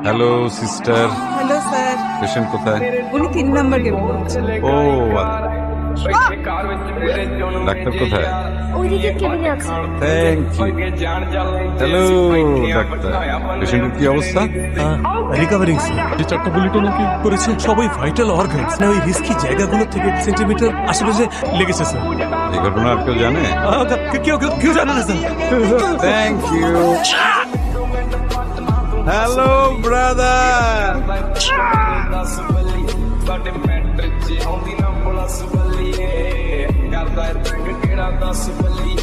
Hello sister. Hello sir, patient কোথায়? উনি 3 নম্বর কেবিনে আছেন। ও ডাক্তার কোথায়? ওইদিকে কেবিনে আছে। Thank you. হ্যালো ডাক্তার, পেশেন্টের কি অবস্থা? রিকভারিং যে 4টা বুলেট নাকি করেছে সবাই ভাইটাল অর্গানস না, ওই রিস্কি জায়গাগুলো থেকে সেন্টিমিটার আশেপাশে লেগেছে স্যার। এই ঘটনা আর কেউ জানে? কেউ জানে না sir. Thank you. Hello brother. ਕਰਦਾ ਰੰਗ ਕਿਹੜਾ 10 ਬੱਲੀ